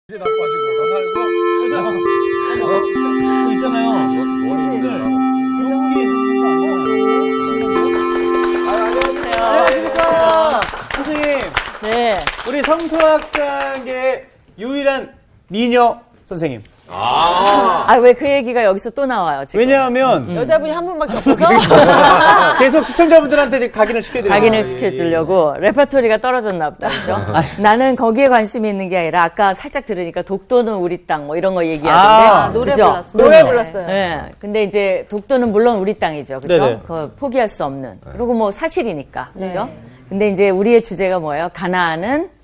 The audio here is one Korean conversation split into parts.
이제 나빠지고 너 살고 그거 있잖아요. 용기 선생님 안녕하십니까 선생님. 네. 우리 성소학장의 유일한 미녀 선생님. 왜 그 얘기가 여기서 또 나와요, 지금? 왜냐하면 여자분이 한 분밖에 없어서 계속 시청자분들한테 이제 각인을 시켜드려요. 각인을 시켜주려고 레퍼토리가 떨어졌나 보다, 그죠? 나는 거기에 관심이 있는 게 아니라 아까 살짝 들으니까 독도는 우리 땅 뭐 이런 거 얘기하던데. 노래 그죠? 불렀어요. 노래 불렀어요. 네. 근데 이제 독도는 물론 우리 땅이죠. 그죠? 네네. 그거 포기할 수 없는. 그리고 뭐 사실이니까. 그죠? 근데 이제 우리의 주제가 뭐예요? 가나안은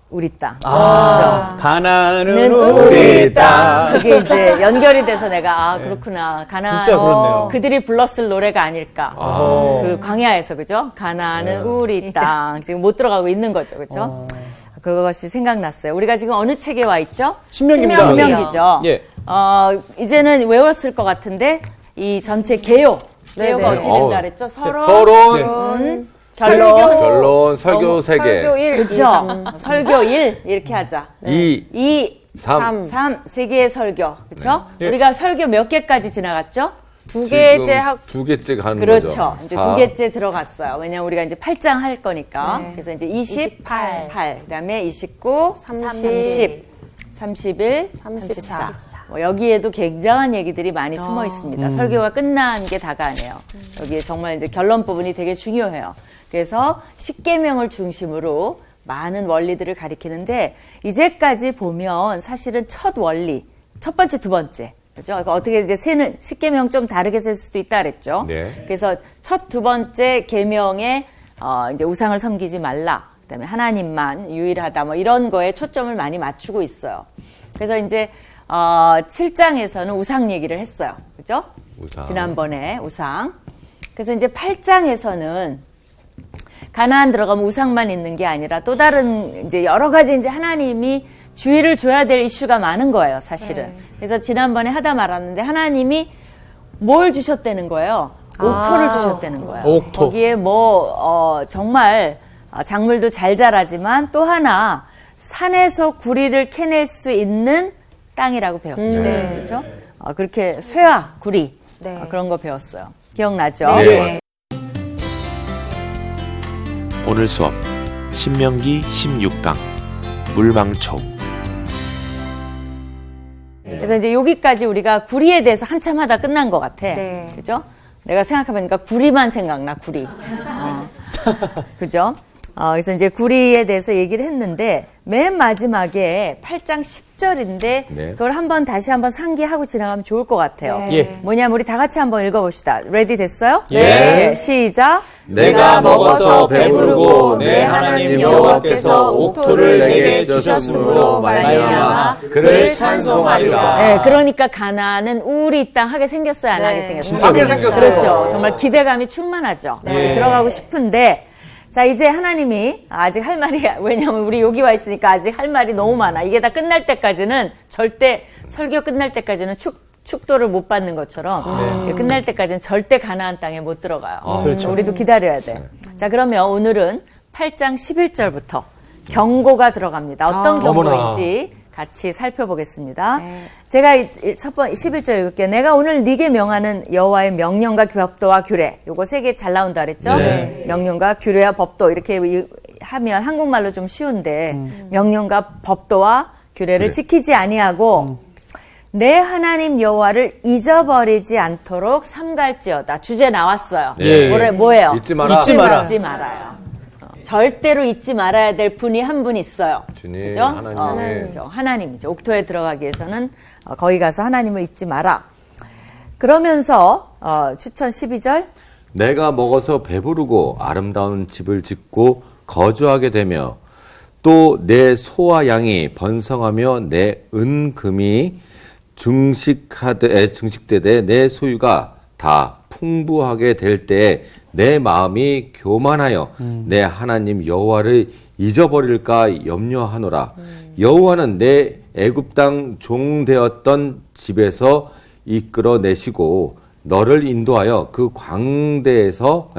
우리 땅. 그죠? 가나안은 우리 땅. 그게 이제 연결이 돼서 내가 그렇구나. 가나안 진짜 그렇네요. 그들이 불렀을 노래가 아닐까. 그 광야에서 그죠? 가나안은 우리 땅. 지금 못 들어가고 있는 거죠. 그죠? 그것이 생각났어요. 우리가 지금 어느 책에 와 있죠? 신명기입니다. 신명기죠. 예. 이제는 외웠을 것 같은데 이 전체 개요가 어떻게 된다 그랬죠? 서론, 결론, 설교 3개. 설교 1, 그렇죠. 설교 1 이렇게 하자. 2, 3. 3, 3개의 설교. 그렇죠? 네. 우리가 설교 몇 개까지 지나갔죠? 두 개째 두 개째 가는 그렇죠. 거죠. 이제 두 개째 들어갔어요. 왜냐면 우리가 이제 8장 할 거니까. 그래서 이제 28, 그다음에 29, 30, 31, 34. 뭐 여기에도 굉장한 얘기들이 많이 숨어 있습니다. 설교가 끝난 게 다가 아니에요. 여기에 정말 이제 결론 부분이 되게 중요해요. 그래서 십계명을 중심으로 많은 원리들을 가리키는데 이제까지 보면 사실은 첫 원리, 첫 번째, 두 번째. 그죠? 그러니까 어떻게 이제 세는 십계명 좀 다르게 쓸 수도 있다 그랬죠. 네. 그래서 첫 두 번째 계명에 이제 우상을 섬기지 말라. 그다음에 하나님만 유일하다. 뭐 이런 거에 초점을 많이 맞추고 있어요. 그래서 이제 7장에서는 우상 얘기를 했어요. 그죠? 우상. 지난번에 우상. 그래서 이제 8장에서는 가나안 들어가면 우상만 있는 게 아니라 또 다른 이제 여러 가지 이제 하나님이 주의를 줘야 될 이슈가 많은 거예요, 사실은. 그래서 지난번에 하다 말았는데 하나님이 뭘 주셨다는 거예요? 옥토를 주셨다는 거예요. 옥토. 거기에 뭐 정말 작물도 잘 자라지만 또 하나 산에서 구리를 캐낼 수 있는 땅이라고 배웠죠. 그렇죠? 그렇게 쇠와 구리 그런 거 배웠어요. 기억나죠? 네. 오늘 수업 신명기 16강 물망초. 그래서 이제 여기까지 우리가 구리에 대해서 한참 하다 끝난 것 같아. 네. 그죠? 내가 생각해보니까 구리만 생각나, 구리. 그죠? 그래서 이제 구리에 대해서 얘기를 했는데, 맨 마지막에 8장 10절인데, 네. 그걸 다시 한번 상기하고 지나가면 좋을 것 같아요. 예. 뭐냐면, 우리 다 같이 한번 읽어봅시다. 레디 됐어요? 예. 네. 시작. 내가 먹어서 배부르고 내 하나님 여호와께서 옥토를 내게 주셨으므로 말미암아 그를 찬송하리라. 네, 그러니까 가나안은 우리 땅 하게 생겼어요, 안 하게 생겼어요? 진짜 하게 생겼어요. 그렇죠. 정말 기대감이 충만하죠. 들어가고 싶은데, 자, 이제 하나님이 아직 할 말이, 왜냐면 우리 여기 와 있으니까 아직 할 말이 너무 많아. 이게 다 끝날 때까지는 절대, 설교 끝날 때까지는 축도를 못 받는 것처럼 끝날 때까지는 절대 가나안 땅에 못 들어가요. 그렇죠. 우리도 기다려야 돼. 자, 그러면 오늘은 8장 11절부터 경고가 들어갑니다. 어떤 경고인지 같이 살펴보겠습니다. 제가 첫 번째 11절 읽을게요. 내가 오늘 네게 명하는 여호와의 명령과 법도와 규례. 요거 세 개 잘 나온다 그랬죠? 네. 명령과 규례와 법도 이렇게 하면 한국말로 좀 쉬운데 명령과 법도와 규례를 지키지 아니하고 내 하나님 여호와를 잊어버리지 않도록 삼갈지어다. 주제 나왔어요. 예. 뭐예요? 잊지 마라. 잊지 마라. 잊지 말아요. 절대로 잊지 말아야 될 분이 한 분 있어요. 주님, 그죠? 하나님의. 그죠? 하나님이죠. 옥토에 들어가기 위해서는 거기 가서 하나님을 잊지 마라. 그러면서 추천 12절. 내가 먹어서 배부르고 아름다운 집을 짓고 거주하게 되며 또 내 소와 양이 번성하며 내 은금이 증식되되 내 소유가 다 풍부하게 될 때에 내 마음이 교만하여 내 하나님 여호와를 잊어버릴까 염려하노라. 여호와는 내 애굽 땅 종되었던 집에서 이끌어내시고 너를 인도하여 그 광대하고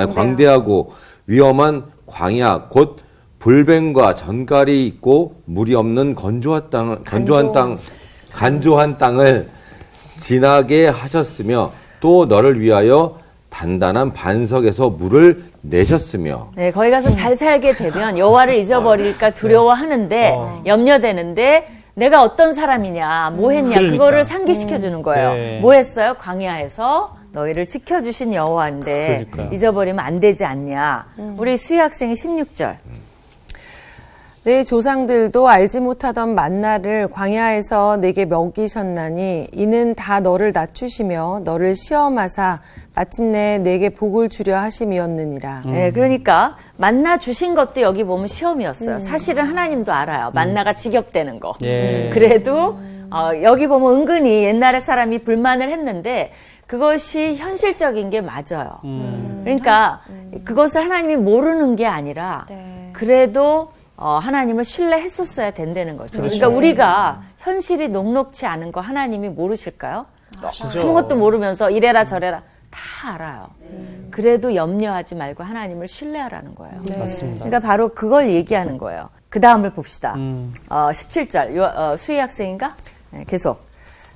위험한 광야 곧 불뱀과 전갈이 있고 물이 없는 간조한 땅을 지나게 하셨으며 또 너를 위하여 단단한 반석에서 물을 내셨으며. 네, 거기 가서 잘 살게 되면 여호와를 잊어버릴까 두려워하는데 염려되는데 내가 어떤 사람이냐, 뭐 했냐, 그러니까. 그거를 상기시켜 주는 거예요. 네. 뭐 했어요? 광야에서 너희를 지켜주신 여호와인데 그러니까요. 잊어버리면 안 되지 않냐. 우리 수희 학생이 16절. 내 조상들도 알지 못하던 만나를 광야에서 내게 먹이셨나니 이는 다 너를 낮추시며 너를 시험하사 마침내 내게 복을 주려 하심이었느니라. 네, 그러니까 만나 주신 것도 여기 보면 시험이었어요. 사실은 하나님도 알아요. 만나가 지겹다는 거. 예. 그래도 여기 보면 은근히 옛날에 사람이 불만을 했는데 그것이 현실적인 게 맞아요. 그러니까 그것을 하나님이 모르는 게 아니라 그래도 하나님을 신뢰했었어야 된다는 거죠. 그러니까 우리가 현실이 녹록치 않은 거 하나님이 모르실까요? 아무것도 모르면서 이래라 저래라 다 알아요. 그래도 염려하지 말고 하나님을 신뢰하라는 거예요. 맞습니다. 그러니까 바로 그걸 얘기하는 거예요. 그 다음을 봅시다. 17절 수희 학생인가? 네, 계속.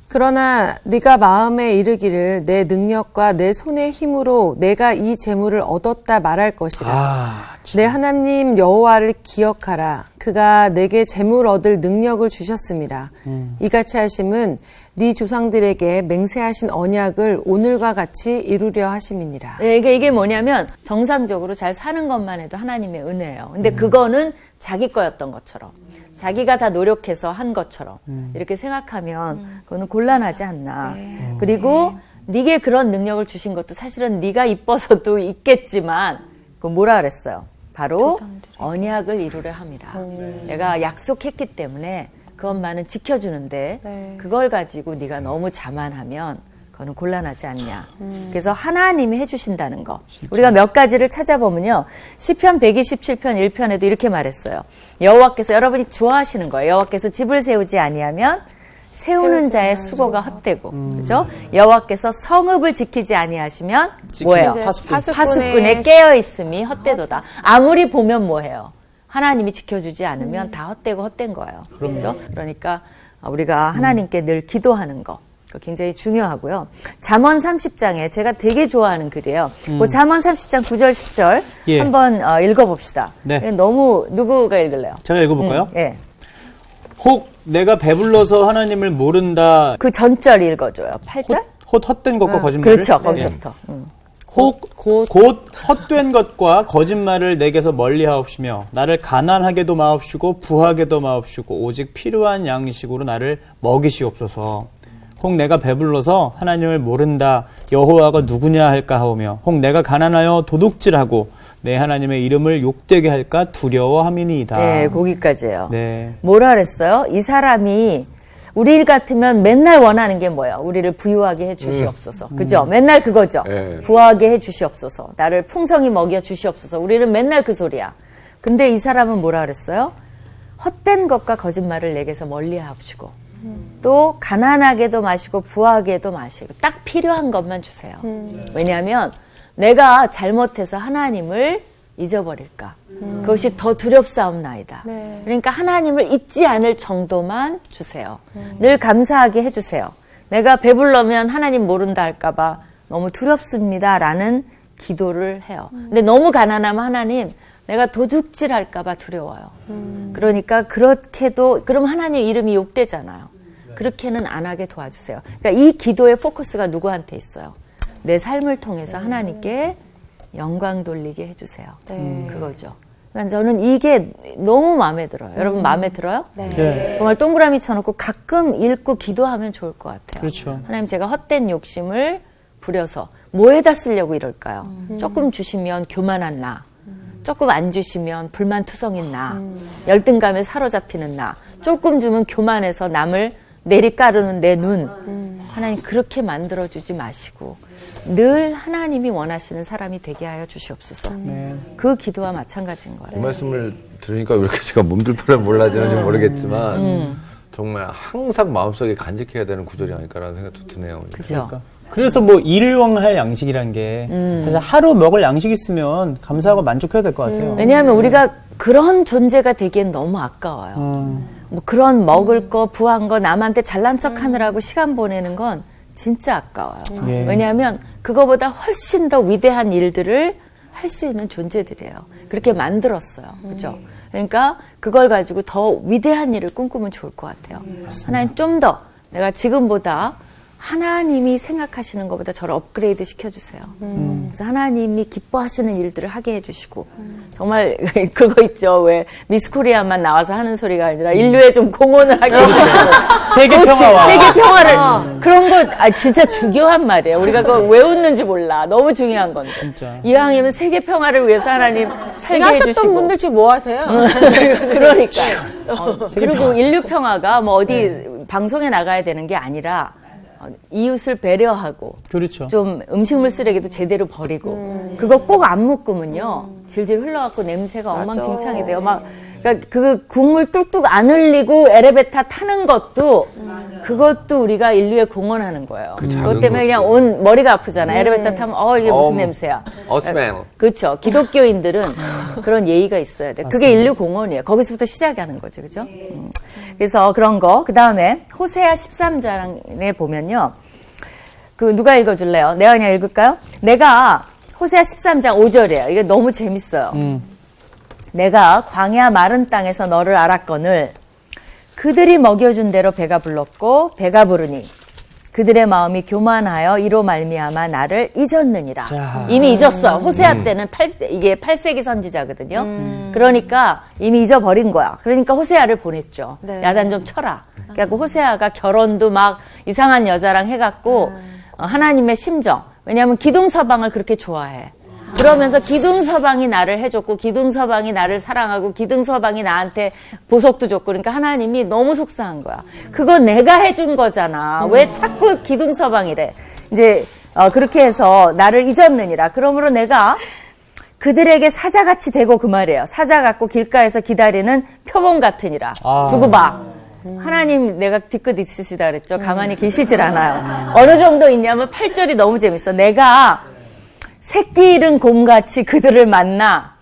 그러나 네가 마음에 이르기를 내 능력과 내 손의 힘으로 내가 이 재물을 얻었다 말할 것이라. 내 하나님 여호와를 기억하라. 그가 내게 재물 얻을 능력을 주셨습니다. 이같이 하심은 네 조상들에게 맹세하신 언약을 오늘과 같이 이루려 하심이니라. 네, 이게 뭐냐면 정상적으로 잘 사는 것만 해도 하나님의 은혜예요. 근데 그거는 자기 거였던 것처럼. 자기가 다 노력해서 한 것처럼 이렇게 생각하면 그거는 곤란하지 않나. 그리고 네게 그런 능력을 주신 것도 사실은 네가 이뻐서도 있겠지만 그거 뭐라 그랬어요? 바로 언약을 이루려 함이라. 내가 약속했기 때문에 그것만은 지켜주는데 그걸 가지고 네가 너무 자만하면 그거는 곤란하지 않냐. 그래서 하나님이 해주신다는 거. 우리가 몇 가지를 찾아보면요. 시편 127편 1편에도 이렇게 말했어요. 여호와께서 여러분이 좋아하시는 거예요. 여호와께서 집을 세우지 아니하면 세우는 자의 수고가 헛되고, 그죠? 여호와께서 성읍을 지키지 아니하시면 뭐예요? 파수꾼에 깨어 있음이 헛되도다. 아무리 보면 뭐해요? 하나님이 지켜주지 않으면 다 헛되고 헛된 거예요. 그렇죠? 그러니까 우리가 하나님께 늘 기도하는 거. 굉장히 중요하고요. 잠언 30장에 제가 되게 좋아하는 글이에요. 그 잠언 30장 9절 10절 예. 한번 읽어봅시다. 네. 너무 누구가 읽을래요? 제가 읽어볼까요? 예. 혹 내가 배불러서 하나님을 모른다. 그 전절 읽어줘요. 8절? 헛 헛된 것과 거짓말을. 그렇죠. 거기서부터. 곧 헛된 것과 거짓말을 내게서 멀리하옵시며 나를 가난하게도 마옵시고 부하게도 마옵시고 오직 필요한 양식으로 나를 먹이시옵소서. 혹 내가 배불러서 하나님을 모른다. 여호와가 누구냐 할까 하오며 혹 내가 가난하여 도둑질하고 내 하나님의 이름을 욕되게 할까 두려워함이니이다. 네, 거기까지예요. 네. 뭐라 그랬어요? 이 사람이 우리 일 같으면 맨날 원하는 게 뭐예요? 우리를 부유하게 해 주시옵소서. 그죠? 맨날 그거죠. 네. 부하게 해 주시옵소서. 나를 풍성히 먹여 주시옵소서. 우리는 맨날 그 소리야. 근데 이 사람은 뭐라 그랬어요? 헛된 것과 거짓말을 내게서 멀리 하옵시고 또 가난하게도 마시고 부하게도 마시고 딱 필요한 것만 주세요. 왜냐하면 내가 잘못해서 하나님을 잊어버릴까. 그것이 더 두렵사옵나이다. 그러니까 하나님을 잊지 않을 정도만 주세요. 늘 감사하게 해주세요. 내가 배불러면 하나님 모른다 할까봐 너무 두렵습니다라는 기도를 해요. 근데 너무 가난하면 하나님 내가 도둑질 할까봐 두려워요. 그러니까 그렇게도 그럼 하나님 이름이 욕되잖아요. 그렇게는 안 하게 도와주세요. 그러니까 이 기도의 포커스가 누구한테 있어요? 내 삶을 통해서 하나님께 영광 돌리게 해주세요. 그거죠. 그러니까 저는 이게 너무 마음에 들어요. 여러분 마음에 들어요? 네. 정말 동그라미 쳐놓고 가끔 읽고 기도하면 좋을 것 같아요. 그렇죠. 하나님 제가 헛된 욕심을 부려서 뭐에다 쓰려고 이럴까요? 조금 주시면 교만한 나. 조금 안 주시면 불만투성인 나. 열등감에 사로잡히는 나. 조금 주면 교만해서 남을 내리까르는 내 눈. 하나님 그렇게 만들어주지 마시고 늘 하나님이 원하시는 사람이 되게 하여 주시옵소서. 그 기도와 마찬가지인 거예요. 이 말씀을 들으니까 왜 이렇게 제가 몸둘바를 몰라지는지 모르겠지만 정말 항상 마음속에 간직해야 되는 구절이 아닐까라는 생각도 드네요. 그죠? 그래서 뭐 일용할 양식이란 게 사실 하루 먹을 양식 있으면 감사하고 만족해야 될 것 같아요. 왜냐하면 우리가 그런 존재가 되기엔 너무 아까워요. 뭐 그런 먹을 거, 부한 거, 남한테 잘난 척 하느라고 시간 보내는 건 진짜 아까워요. 예. 왜냐하면 그거보다 훨씬 더 위대한 일들을 할 수 있는 존재들이에요. 그렇게 만들었어요. 그죠? 그러니까 그걸 가지고 더 위대한 일을 꿈꾸면 좋을 것 같아요. 하나님 좀 더 내가 지금보다 하나님이 생각하시는 것보다 저를 업그레이드 시켜주세요. 그래서 하나님이 기뻐하시는 일들을 하게 해주시고 정말 그거 있죠. 왜 미스 코리아만 나와서 하는 소리가 아니라 인류에 좀 공헌을 하게 해주시고 세계 평화와 세계 평화를 그런 거 진짜 중요한 말이에요. 우리가 그걸 왜 웃는지 몰라. 너무 중요한 건데. 진짜. 이왕이면 세계 평화를 위해서 하나님 살게 하셨던 해주시고 분들 지금 뭐 하세요? 그러니까요. 그리고 인류 평화가 뭐 어디 방송에 나가야 되는 게 아니라 이웃을 배려하고 그렇죠. 좀 음식물 쓰레기도 제대로 버리고 그거 꼭 안 묶으면요 질질 흘러갖고 냄새가 엉망진창이 돼요. 막 그러니까 그 국물 뚝뚝 안 흘리고 에레베타 타는 것도 그것도 우리가 인류에 공헌하는 거예요. 그 작은 그것 때문에 그냥 것도. 온 머리가 아프잖아. 에레베타 타면 이게 무슨 냄새야. 스멜. 그렇죠. 기독교인들은 그런 예의가 있어야 돼. 그게 인류 공헌이에요. 거기서부터 시작하는 거죠. 그죠? 그래서 그런 거. 그 다음에 호세아 13장에 보면요. 그 누가 읽어줄래요? 내가 그냥 읽을까요? 내가 호세아 13장 5절이에요. 이게 너무 재밌어요. 내가 광야 마른 땅에서 너를 알았거늘 그들이 먹여준 대로 배가 불렀고 배가 부르니 그들의 마음이 교만하여 이로 말미암아 나를 잊었느니라. 자. 이미 잊었어. 호세아 때는 이게 8세기 선지자거든요. 그러니까 이미 잊어버린 거야. 그러니까 호세아를 보냈죠. 야단 좀 쳐라. 그래갖고 호세아가 결혼도 막 이상한 여자랑 해갖고 하나님의 심정. 왜냐하면 기둥서방을 그렇게 좋아해. 그러면서 기둥서방이 나를 해줬고 기둥서방이 나를 사랑하고 기둥서방이 나한테 보석도 줬고 그러니까 하나님이 너무 속상한 거야. 그거 내가 해준 거잖아. 왜 자꾸 기둥서방이래. 이제 그렇게 해서 나를 잊었느니라. 그러므로 내가 그들에게 사자같이 되고 그 말이에요. 사자 같고 길가에서 기다리는 표범 같으니라. 두고 봐. 하나님 내가 뒤끝 있으시다 그랬죠. 가만히 계시질 않아요. 어느 정도 있냐면 8절이 너무 재밌어. 내가 새끼 잃은 곰같이 그들을 만나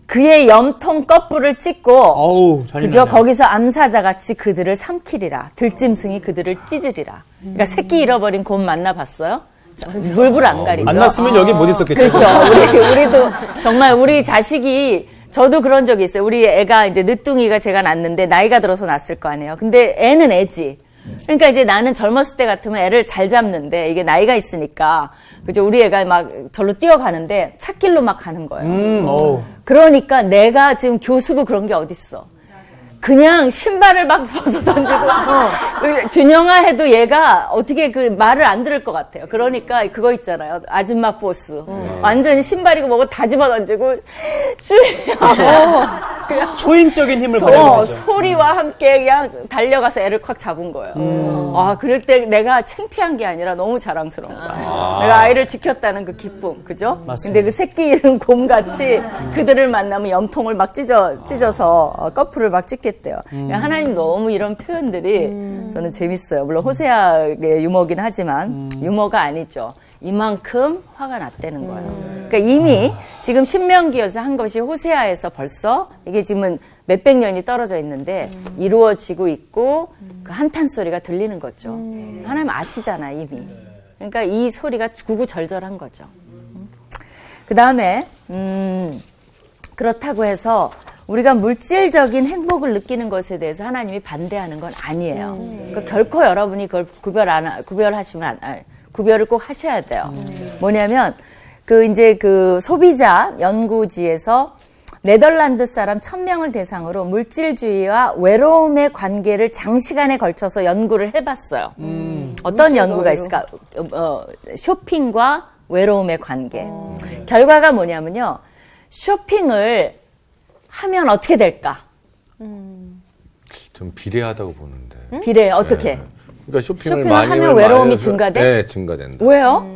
그의 염통 껍불을 찢고 어우, 그죠? 거기서 암사자같이 그들을 삼키리라. 들짐승이 그들을 찢으리라. 그러니까 새끼 잃어버린 곰 만나봤어요? 물불 안 가리죠. 만났으면 여기 못 있었겠죠. 그렇죠. 우리도 정말 우리 자식이 저도 그런 적이 있어요. 우리 애가 이제 늦둥이가 제가 낳았는데 나이가 들어서 낳았을 거 아니에요. 근데 애는 애지. 그러니까 이제 나는 젊었을 때 같으면 애를 잘 잡는데 이게 나이가 있으니까 그죠? 우리 애가 막 절로 뛰어가는데 찻길로 막 가는 거예요. 어우. 그러니까 내가 지금 교수고 그런 게 어딨어. 그냥 신발을 막 벗어 던지고 준영아 해도 얘가 어떻게 그 말을 안 들을 것 같아요. 그러니까 그거 있잖아요. 아줌마 포스. 완전히 신발이고 뭐고 다 집어 던지고 그냥 초인적인 힘을 발휘하는 거죠. 소리와 함께 그냥 달려가서 애를 콱 잡은 거예요. 그럴 때 내가 창피한 게 아니라 너무 자랑스러운 거야. 내가 아이를 지켰다는 그 기쁨, 그죠? 맞습니다. 근데 그 새끼 잃은 곰같이 그들을 만나면 염통을 막 찢어서 커플을 막 찢겠대요. 하나님 너무 이런 표현들이 저는 재밌어요. 물론 호세아의 유머긴 하지만 유머가 아니죠. 이만큼 화가 났다는 거예요. 그러니까 이미 지금 신명기에서 한 것이 호세아에서 벌써 이게 지금은 몇백 년이 떨어져 있는데 이루어지고 있고 그 한탄 소리가 들리는 거죠. 하나님 아시잖아 이미. 그러니까 이 소리가 구구절절한 거죠. 그 다음에 그렇다고 해서 우리가 물질적인 행복을 느끼는 것에 대해서 하나님이 반대하는 건 아니에요. 그러니까 결코 여러분이 그걸 구별을 꼭 하셔야 돼요. 뭐냐면, 그 소비자 연구지에서 네덜란드 사람 1000명을 대상으로 물질주의와 외로움의 관계를 장시간에 걸쳐서 연구를 해봤어요. 어떤 연구가 있을까? 쇼핑과 외로움의 관계. 결과가 뭐냐면요. 쇼핑을 하면 어떻게 될까? 좀 비례하다고 보는데. 비례, 어떻게? 그러니까 쇼핑을 쇼핑을 많이 하면 외로움이 해서, 증가돼? 네, 증가된다. 왜요?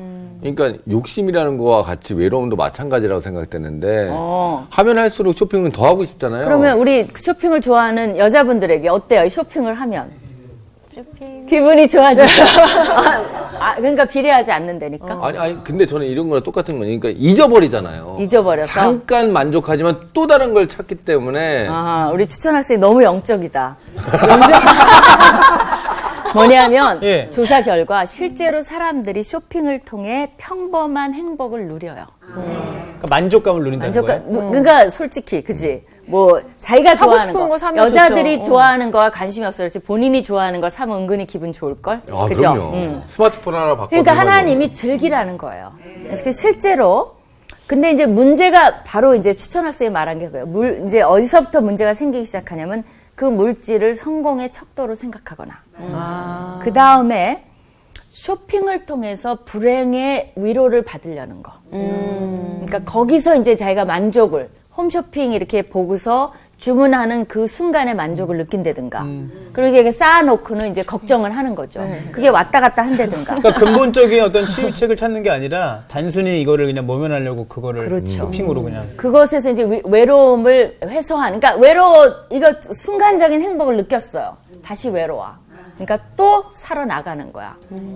그러니까 욕심이라는 거와 같이 외로움도 마찬가지라고 생각되는데 하면 할수록 쇼핑은 더 하고 싶잖아요. 그러면 우리 쇼핑을 좋아하는 여자분들에게 어때요? 쇼핑을 하면? 기분이 좋아지죠. 그러니까 비례하지 않는다니까. 아니, 근데 저는 이런 거랑 똑같은 거니까 잊어버리잖아요. 잊어버려서. 잠깐 만족하지만 또 다른 걸 찾기 때문에. 우리 추천 학생이 너무 영적이다. 뭐냐면 예. 조사 결과 실제로 사람들이 쇼핑을 통해 평범한 행복을 누려요. 그러니까 만족감을 누린다는 거예요. 그러니까 솔직히 그지. 뭐 자기가 사고 좋아하는 싶은 거, 거 사면 여자들이 좋죠. 좋아하는 거와 관심이 없어 그렇지 본인이 좋아하는 거 사면 은근히 기분 좋을 걸. 아, 그죠? 그럼요. 스마트폰 하나 바꿔. 그러니까 하나님이 즐기라는 거예요. 그래서 실제로 근데 이제 문제가 바로 이제 추천 학생이 말한 게 그거예요. 이제 어디서부터 문제가 생기기 시작하냐면 그 물질을 성공의 척도로 생각하거나 그 다음에 쇼핑을 통해서 불행의 위로를 받으려는 거. 그러니까 거기서 이제 자기가 만족을 홈쇼핑 이렇게 보고서 주문하는 그 순간의 만족을 느낀다든가. 그리고 이렇게 쌓아놓고는 이제 걱정을 하는 거죠. 그게 왔다 갔다 한다든가. 그러니까 근본적인 어떤 치유책을 찾는 게 아니라 단순히 이거를 그냥 모면하려고 그거를 그렇죠. 쇼핑으로 그냥. 그것에서 이제 외로움을 해소하는, 그러니까 이거 순간적인 행복을 느꼈어요. 다시 외로워. 그러니까 또 살아나가는 거야.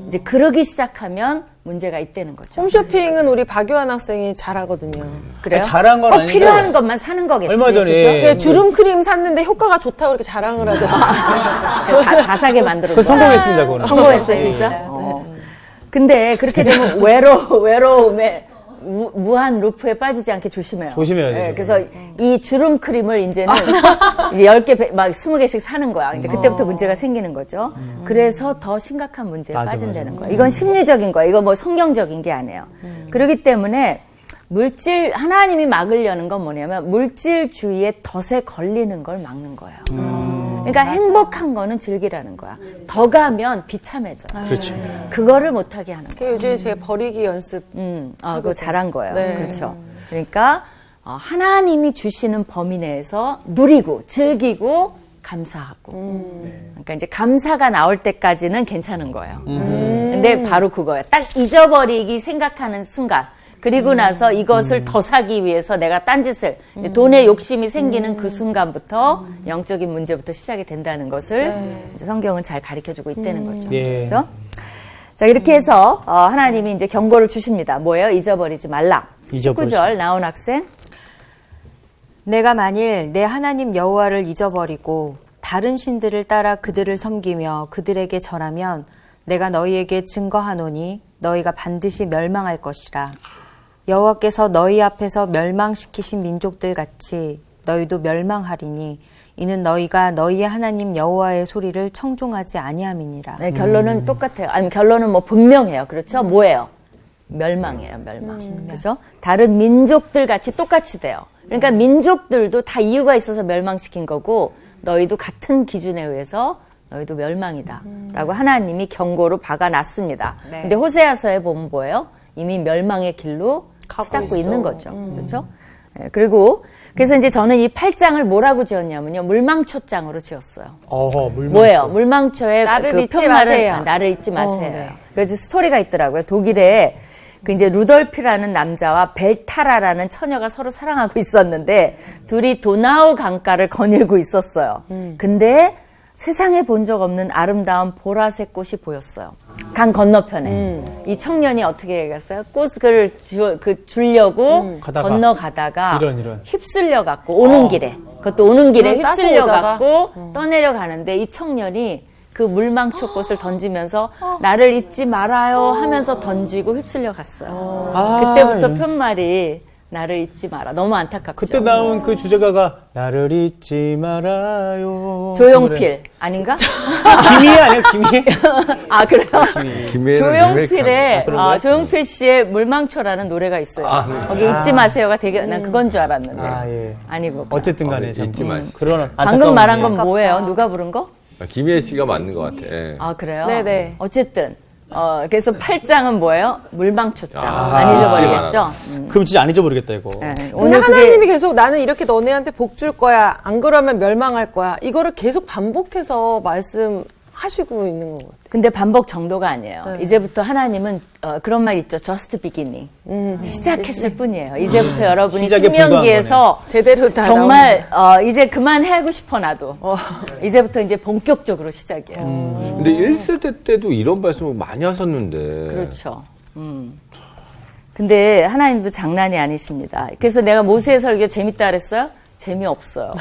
이제 그러기 시작하면 문제가 있다는 거죠. 홈쇼핑은 우리 박유한 학생이 잘하거든요. 그래요? 잘한 건 꼭 아닌데. 필요한 것만 사는 거겠지. 얼마 전에 그죠? 네, 주름 크림 샀는데 효과가 좋다고 이렇게 자랑을 하더라고요. 다 사게 만들어. 그 성공했습니다, 그거는. 성공했어요, 진짜? 근데 그렇게 되면 외로움에 무한 루프에 빠지지 않게 조심해요. 조심해야 되죠. 그래서 이 주름 크림을 이제는 이제 10개, 막 20개씩 사는 거야. 이제 그때부터 문제가 생기는 거죠. 그래서 더 심각한 문제에 맞아, 빠진다는 맞아. 거야. 이건 심리적인 거야. 이건 뭐 성경적인 게 아니에요. 그렇기 때문에 하나님이 막으려는 건 뭐냐면 물질주의의 덫에 걸리는 걸 막는 거예요. 그러니까 행복한 거는 즐기라는 거야. 더 가면 비참해져요. 그렇죠. 그거를 못하게 하는 거야. 그게 요즘에 제 버리기 연습. 그거 잘한 거예요. 네. 그렇죠. 그러니까 하나님이 주시는 범위 내에서 누리고 즐기고 감사하고. 그러니까 이제 감사가 나올 때까지는 괜찮은 거예요. 근데 바로 그거예요. 딱 잊어버리기 생각하는 순간. 그리고 나서 이것을 더 사기 위해서 내가 딴짓을 돈에 욕심이 생기는 그 순간부터 영적인 문제부터 시작이 된다는 것을 이제 성경은 잘 가르쳐주고 있다는 거죠. 예. 그렇죠? 자, 이렇게 해서 하나님이 이제 경고를 주십니다. 뭐예요? 잊어버리지 말라. 잊어버리지 19절 나온 학생. 내가 만일 내 하나님 여호와를 잊어버리고 다른 신들을 따라 그들을 섬기며 그들에게 절하면 내가 너희에게 증거하노니 너희가 반드시 멸망할 것이라. 여호와께서 너희 앞에서 멸망시키신 민족들 같이 너희도 멸망하리니 이는 너희가 너희의 하나님 여호와의 소리를 청종하지 아니함이니라. 네, 결론은 똑같아요. 아니 결론은 뭐 분명해요. 그렇죠? 뭐예요? 멸망이에요. 멸망. 그죠? 다른 민족들 같이 똑같이 돼요. 그러니까 민족들도 다 이유가 있어서 멸망시킨 거고 너희도 같은 기준에 의해서 너희도 멸망이다. 라고 하나님이 경고로 박아놨습니다. 네. 근데 호세아서에 보면 뭐예요? 이미 멸망의 길로 치닫고 있어. 있는 거죠. 그렇죠? 네, 그리고 그래서 이제 저는 이 8장을 뭐라고 지었냐면요. 물망초장으로 지었어요. 물망초. 뭐예요? 물망초의 나를 그 잊지 편말은 마세요. 나를 잊지 마세요. 네. 그래서 스토리가 있더라고요. 독일에 그 이제 루돌프라는 남자와 벨타라라는 처녀가 서로 사랑하고 있었는데 둘이 도나우 강가를 거닐고 있었어요. 근데 세상에 본 적 없는 아름다운 보라색 꽃이 보였어요. 강 건너편에. 이 청년이 어떻게 얘기했어요? 꽃을 주려고 건너가다가 이런. 휩쓸려 갖고 오는 길에 그것도 오는 길에 따서 휩쓸려 오다가? 갖고 떠내려 가는데 이 청년이 그 물망초 꽃을 던지면서 나를 잊지 말아요 하면서 던지고 휩쓸려 갔어요. 그때부터 편말이 나를 잊지 마라. 너무 안타깝죠. 그때 나온 그 주제가가 나를 잊지 말아요. 조용필 아닌가? 김희애 아니야, 김희애? 아 그래요? 김혜는 조용필 씨의 물망초라는 노래가 있어요. 거기 잊지 마세요가 되게 난 그건 줄 알았는데 예. 아니고. 어쨌든 간에 참. 잊지 마시죠. 그런 방금 말한 건 안타까운 뭐예요? 누가 부른 거? 김혜애 씨가 맞는 것 같아. 예. 아 그래요? 네네. 어쨌든 그래서 8장은 뭐예요? 물망초장. 아, 안 잊어버리겠죠? 그럼 진짜 안 잊어버리겠다, 이거. 네. 근데 오늘 하나님이 계속 나는 이렇게 너네한테 복 줄 거야. 안 그러면 멸망할 거야. 이거를 계속 반복해서 말씀하시는 하시고 있는 것 같아요. 근데 반복 정도가 아니에요. 이제부터 하나님은 그런 말 있죠. just beginning. 시작했을 뿐이에요. 이제부터 여러분이 시작에 신명기에서 제대로 다 정말 이제 그만하고 싶어 나도. 이제부터 이제 본격적으로 시작이에요. 근데 1세대 때도 이런 말씀을 많이 하셨는데. 그렇죠. 근데 하나님도 장난이 아니십니다. 그래서 내가 모세의 설교 재밌다 그랬어요? 재미없어요.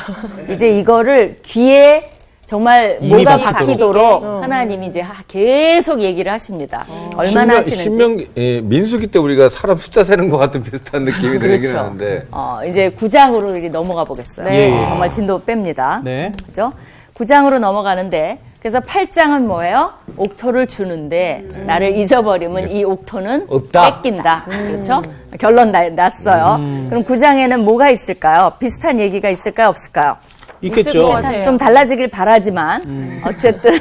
이제 이거를 귀에 정말 뭐가 박히도록 하나님이 이제 계속 얘기를 하십니다. 얼마나 하시는지. 민수기 때 우리가 사람 숫자 세는 것 같은 비슷한 느낌이 들긴 그렇죠. 하는데. 이제 9장으로 이렇게 넘어가 보겠어요. 네. 정말 진도 뺍니다. 네. 그죠? 9장으로 넘어가는데, 그래서 8장은 뭐예요? 옥토를 주는데, 나를 잊어버리면 이 옥토는 없다. 뺏긴다. 그렇죠? 결론 났어요. 그럼 9장에는 뭐가 있을까요? 비슷한 얘기가 있을까요? 없을까요? 있겠죠. 좀 달라지길 바라지만 어쨌든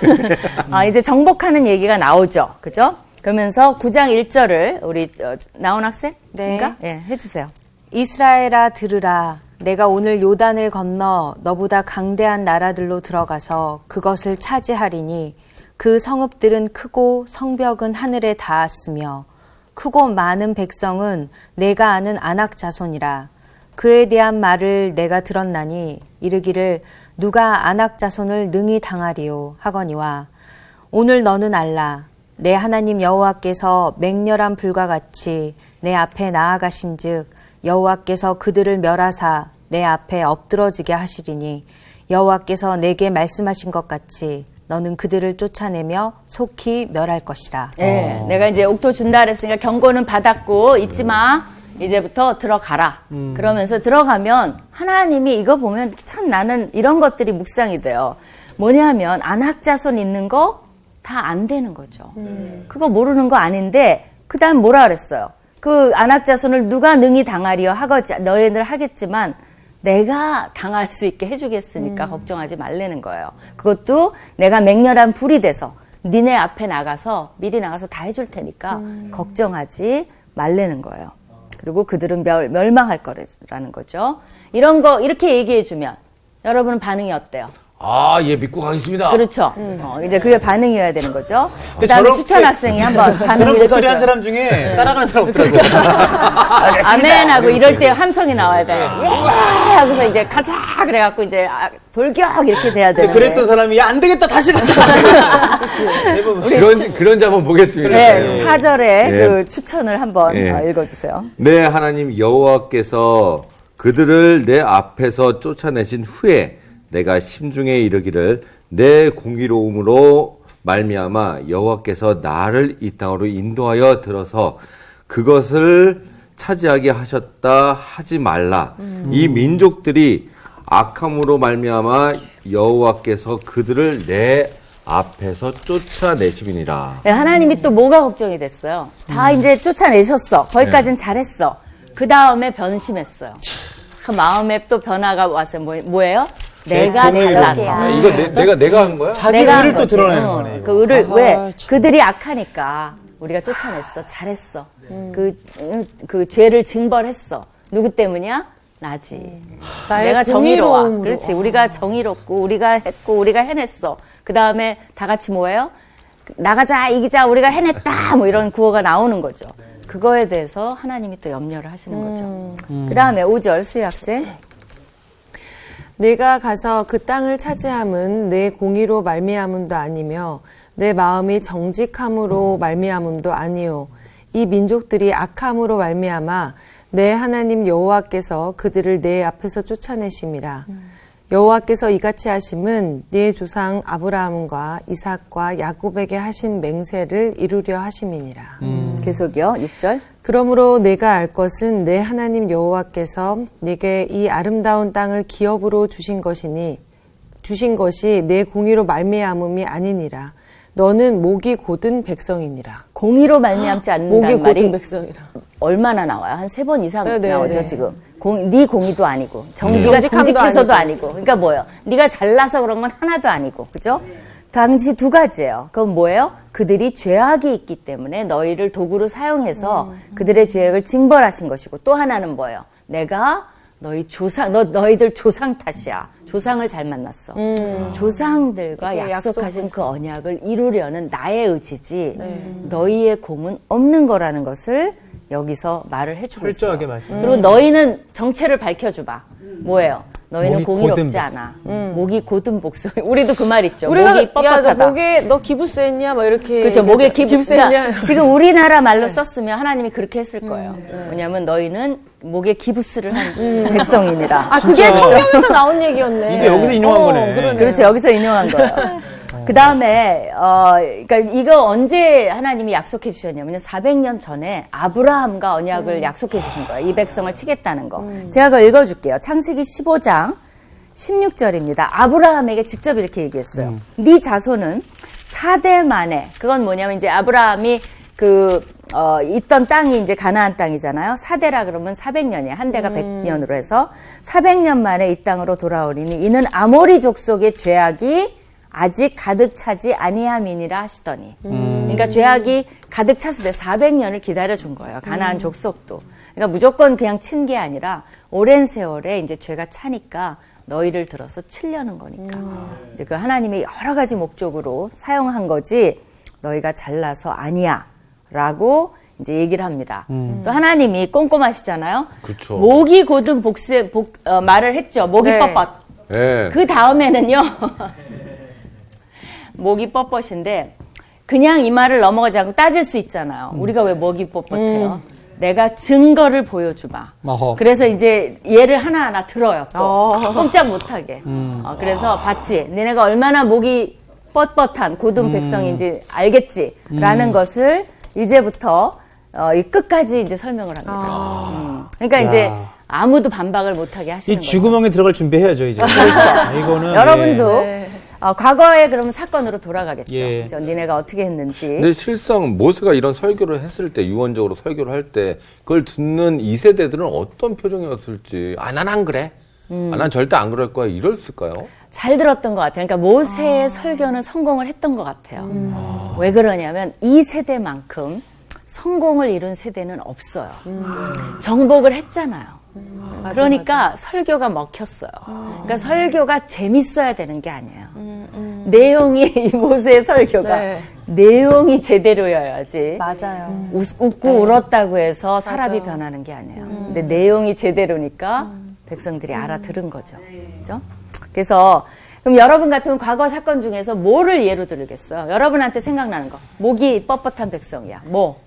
이제 정복하는 얘기가 나오죠. 그죠? 그러면서 9장 1절을 우리 나온 학생인가? 예, 해주세요. 이스라엘아 들으라. 내가 오늘 요단을 건너 너보다 강대한 나라들로 들어가서 그것을 차지하리니 그 성읍들은 크고 성벽은 하늘에 닿았으며 크고 많은 백성은 내가 아는 아낙 자손이라. 그에 대한 말을 내가 들었나니 이르기를 누가 아낙 자손을 능히 당하리요 하거니와 오늘 너는 알라 내 하나님 여호와께서 맹렬한 불과 같이 내 앞에 나아가신즉 여호와께서 그들을 멸하사 내 앞에 엎드러지게 하시리니 여호와께서 내게 말씀하신 것 같이 너는 그들을 쫓아내며 속히 멸할 것이라. 예, 내가 이제 옥토 준다 그랬으니까 경고는 받았고 잊지 마. 이제부터 들어가라. 그러면서 들어가면 하나님이 이거 보면 참 나는 이런 것들이 묵상이 돼요. 뭐냐면 안악자손 있는 거 다 안 되는 거죠. 그거 모르는 거 아닌데 그 다음 뭐라 그랬어요? 그 안악자손을 누가 능히 당하리요 하거지 너희들 하겠지만 내가 당할 수 있게 해주겠으니까 걱정하지 말라는 거예요. 그것도 내가 맹렬한 불이 돼서 니네 앞에 나가서 미리 나가서 다 해줄 테니까 걱정하지 말라는 거예요. 그리고 그들은 멸망할 거라는 거죠. 이런 거 이렇게 얘기해주면 여러분은 반응이 어때요? 예, 믿고 가겠습니다. 그렇죠. 이제 그게 반응이어야 되는 거죠. 그 다음에 추천 학생이 한번 반응을 그런 목소리 한 읽어줘요. 사람 중에 따라가는 사람 없더라고요. 아멘 하고 이럴 때 함성이 나와야 돼요. 예! 하고서 이제 가자! 그래갖고 이제 돌격! 이렇게 돼야 되는데. 그랬던 사람이 야, 안 되겠다 다시 가자. 그런지 한번 보겠습니다. 네, 4절에 예. 그 추천을 한번 예. 읽어주세요. 내 하나님 여호와께서 그들을 내 앞에서 쫓아내신 후에 내가 심중에 이르기를 내 공의로움으로 말미암아 여호와께서 나를 이 땅으로 인도하여 들어서 그것을 차지하게 하셨다 하지 말라. 이 민족들이 악함으로 말미암아 여호와께서 그들을 내 앞에서 쫓아내심이니라. 네, 하나님이 또 뭐가 걱정이 됐어요? 다 이제 쫓아내셨어. 거기까지는 잘했어. 그 다음에 변심했어요. 참 마음에 또 변화가 왔어요. 뭐예요? 내가 잘났어. 이거 내가 한 거야? 자기 내가 의를 한 또 거지. 드러내는 거네. 그 의를 왜? 그들이 악하니까 우리가 쫓아냈어. 잘했어. 그 죄를 징벌했어. 누구 때문이야? 나지. 내가 정의로워. 공의로움으로. 그렇지. 우리가 정의롭고 우리가 했고 우리가 해냈어. 그 다음에 다 같이 뭐예요? 나가자 이기자 우리가 해냈다 뭐 이런 구호가 나오는 거죠. 그거에 대해서 하나님이 또 염려를 하시는 거죠. 그 다음에 5절 수희 학생. 내가 가서 그 땅을 차지함은 내 공의로 말미암음도 아니며 내 마음이 정직함으로 말미암음도 아니요 이 민족들이 악함으로 말미암아 내 하나님 여호와께서 그들을 내 앞에서 쫓아내심이라. 여호와께서 이같이 하심은 네 조상 아브라함과 이삭과 야곱에게 하신 맹세를 이루려 하심이니라. 계속이요. 6절. 그러므로 내가 알 것은 내 하나님 여호와께서 내게 이 아름다운 땅을 기업으로 주신 것이 내 공의로 말미암음이 아니니라. 너는 목이 곧은 백성이니라. 공의로 말미암지 목이 않는다는 말이 곧은 백성이라. 얼마나 나와요? 한 3번 이상 네, 나오죠, 네. 지금. 네 공의도 아니고, 네가 정직해서도 아니고. 그러니까 뭐예요? 네가 잘나서 그런 건 하나도 아니고, 그죠? 당시 두 가지예요. 그건 뭐예요? 그들이 죄악이 있기 때문에 너희를 도구로 사용해서 그들의 죄악을 징벌하신 것이고, 또 하나는 뭐예요? 내가 너희들 조상 탓이야. 조상을 잘 만났어. 조상들과 약속하신 그 언약을 이루려는 나의 의지지 너희의 공은 없는 거라는 것을 여기서 말을 해주고 철저하게 있어요. 말씀해 그리고 너희는 정체를 밝혀줘봐. 뭐예요? 너희는 목이 공의롭지 곧은 않아. 목이 곧은 복숭. 우리도 그 말 있죠. 우리가 목이 뻣뻣하다. 야, 너 목에 너 기부세 했냐? 막 이렇게. 그렇죠. 목에 기부세 했냐? 했냐? 지금 우리나라 말로 썼으면 하나님이 그렇게 했을 거예요. 왜냐하면 너희는 목에 기부스를 한 백성이니라. 아, 그게 성경에서 나온 얘기였네. 이게 여기서 인용한 거네. 그렇죠. 여기서 인용한 거예요. 그 다음에, 그러니까 이거 언제 하나님이 약속해 주셨냐면요. 400년 전에 아브라함과 언약을 약속해 주신 거예요. 이 백성을 치겠다는 거. 제가 그걸 읽어줄게요. 창세기 15장 16절입니다. 아브라함에게 직접 이렇게 얘기했어요. 네 자손은 4대 만에, 그건 뭐냐면 이제 아브라함이 있던 땅이 이제 가나안 땅이잖아요. 4대라 그러면 400년이에요. 한 대가 100년으로 해서 400년 만에 이 땅으로 돌아오리니 이는 아모리 족속의 죄악이 아직 가득 차지 아니함이니라 하시더니. 그러니까 죄악이 가득 찼을 때 400년을 기다려준 거예요. 가나안 족속도. 그러니까 무조건 그냥 친 게 아니라 오랜 세월에 이제 죄가 차니까 너희를 들어서 치려는 거니까. 이제 그 하나님이 여러 가지 목적으로 사용한 거지 너희가 잘나서 아니야. 라고 이제 얘기를 합니다. 또 하나님이 꼼꼼하시잖아요. 그쵸. 목이 곧은 말을 했죠. 목이 네. 뻣뻣. 예. 그 다음에는요. 목이 뻣뻣인데 그냥 이 말을 넘어가지 않고 따질 수 있잖아요. 우리가 왜 목이 뻣뻣해요? 내가 증거를 보여주마. 어허. 그래서 이제 얘를 하나하나 들어요. 또 꼼짝 못하게. 그래서 봤지. 니네가 얼마나 목이 뻣뻣한 고든 백성인지 알겠지. 라는 것을 이제부터 이 끝까지 이제 설명을 합니다. 그러니까 이제 아무도 반박을 못하게 하시는 이 거죠. 쥐구멍에 들어갈 준비해야죠, 이제. 이거는. 여러분도 과거에 그러면 사건으로 돌아가겠죠. 예. 그죠? 니네가 어떻게 했는지. 근데 실상 모세가 이런 설교를 했을 때, 유언적으로 설교를 할 때, 그걸 듣는 2세대들은 어떤 표정이었을지, 난 안 그래. 난 절대 안 그럴 거야. 이랬을까요? 잘 들었던 것 같아요. 그러니까 모세의 설교는 성공을 했던 것 같아요. 왜 그러냐면 이 세대만큼 성공을 이룬 세대는 없어요. 정복을 했잖아요. 그러니까 설교가 먹혔어요. 그러니까 설교가 재밌어야 되는 게 아니에요. 내용이 이 모세의 설교가 내용이 제대로여야지. 맞아요. 웃고 울었다고 해서 사람이 변하는 게 아니에요. 근데 내용이 제대로니까 백성들이 알아들은 거죠. 그죠? 그래서 그럼 여러분 같으면 과거 사건 중에서 뭐를 예로 들겠어요? 여러분한테 생각나는 거. 목이 뻣뻣한 백성이야. 뭐?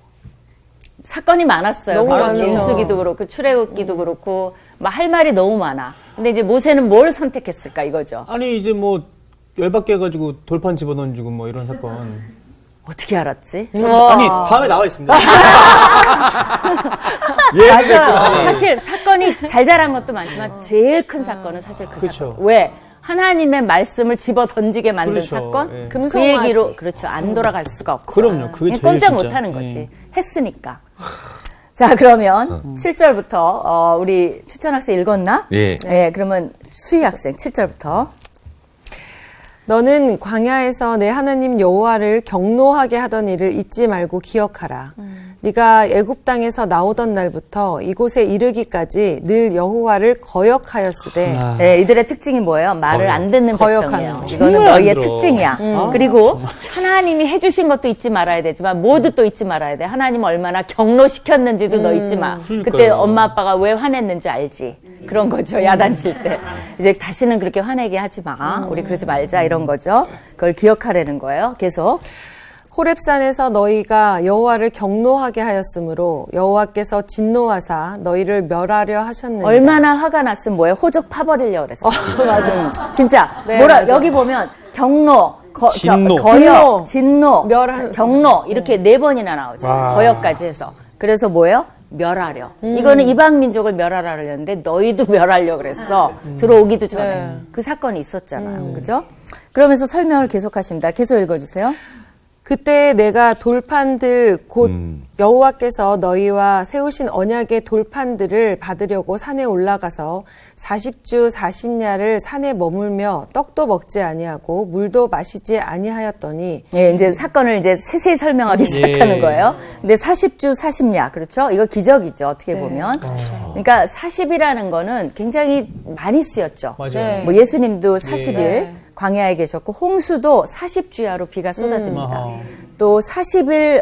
사건이 많았어요. 너무 많죠. 민수기도 그렇고 출애굽기도 그렇고 막 할 말이 너무 많아. 근데 이제 모세는 뭘 선택했을까 이거죠. 아니, 이제 뭐, 열받게 해가지고 돌판 집어던지고 뭐 이런 사건. 어떻게 알았지? 아니, 다음에 나와 있습니다. 맞아요. 사실 사건이 잘 자란 것도 많지만 제일 큰 사건은 사실 그 그렇죠. 사건. 왜? 하나님의 말씀을 집어 던지게 만든 그렇죠. 사건. 예. 그 얘기로 그렇죠. 안 돌아갈 수가 없죠. 그럼요. 그게 제일 꼼짝 진짜. 못 하는 거지. 예. 했으니까. 자, 그러면 7절부터 우리 추천 학생 읽었나? 예. 네, 그러면 수희 학생 7절부터. 너는 광야에서 내 하나님 여호와를 경노하게 하던 일을 잊지 말고 기억하라. 네가 애굽 땅에서 나오던 날부터 이곳에 이르기까지 늘 여호와를 거역하였으되 네, 이들의 특징이 뭐예요? 말을 안 듣는 백성이에요. 거역하는 이거는 정말 안 너희의 들어. 특징이야. 그리고 하나님이 해주신 것도 잊지 말아야 되지만 모두 또 잊지 말아야 돼. 하나님 얼마나 경로시켰는지도 너 잊지 마. 그때 그러니까요. 엄마 아빠가 왜 화냈는지 알지. 그런 거죠. 야단칠 때. 이제 다시는 그렇게 화내게 하지 마. 우리 그러지 말자 이런 거죠. 그걸 기억하라는 거예요. 계속. 호렙산에서 너희가 여호와를 경노하게 하였으므로 여호와께서 진노하사 너희를 멸하려 하셨느니라. 얼마나 화가 났으면 뭐예요? 호적 파버리려고 그랬어. 맞아. 진짜. 네, 뭐라, 맞아. 여기 보면 경로, 진노. 거역, 진노, 멸할- 경로 이렇게 4번이나 나오잖아요. 와. 거역까지 해서. 그래서 뭐예요? 멸하려. 이거는 이방 민족을 멸하라 그랬는데 너희도 멸하려 그랬어. 들어오기도 전에. 그 사건이 있었잖아요. 그죠? 그러면서 설명을 계속하십니다. 계속 읽어주세요. 그때 내가 돌판들 곧 여호와께서 너희와 세우신 언약의 돌판들을 받으려고 산에 올라가서 40주 40야를 산에 머물며 떡도 먹지 아니하고 물도 마시지 아니하였더니 예, 이제 사건을 이제 세세히 설명하기 시작하는 거예요. 근데 40주 40야. 그렇죠? 이거 기적이죠. 어떻게 보면. 그러니까 40이라는 거는 굉장히 많이 쓰였죠. 맞아요. 뭐 예수님도 40일 광야에 계셨고 홍수도 40주야로 비가 쏟아집니다. 또 40일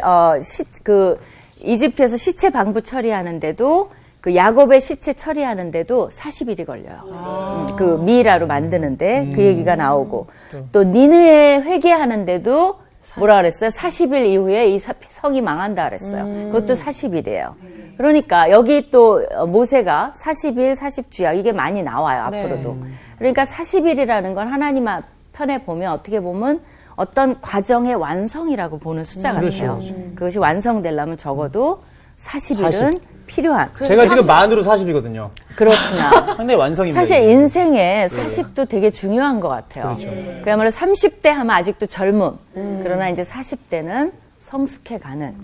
이집트에서 시체 방부 처리하는데도 그 야곱의 시체 처리하는데도 40일이 걸려요. 그 미이라로 만드는데 그 얘기가 나오고 또 니느에 회개하는데도 뭐라 그랬어요? 40일 이후에 이 성이 망한다 그랬어요. 그것도 40일이에요. 그러니까 여기 또 모세가 40일, 40주야 이게 많이 나와요. 앞으로도. 그러니까 40일이라는 건 하나님 편에 보면 어떻게 보면 어떤 과정의 완성이라고 보는 숫자 같아요. 그것이 완성되려면 적어도 40일은 필요한. 제가 지금 만으로 40이거든요. 그렇구나. 상당히 완성입니다. 사실 인생에 40도 되게 중요한 것 같아요. 그야말로 30대 하면 아직도 젊음. 그러나 이제 40대는 성숙해가는.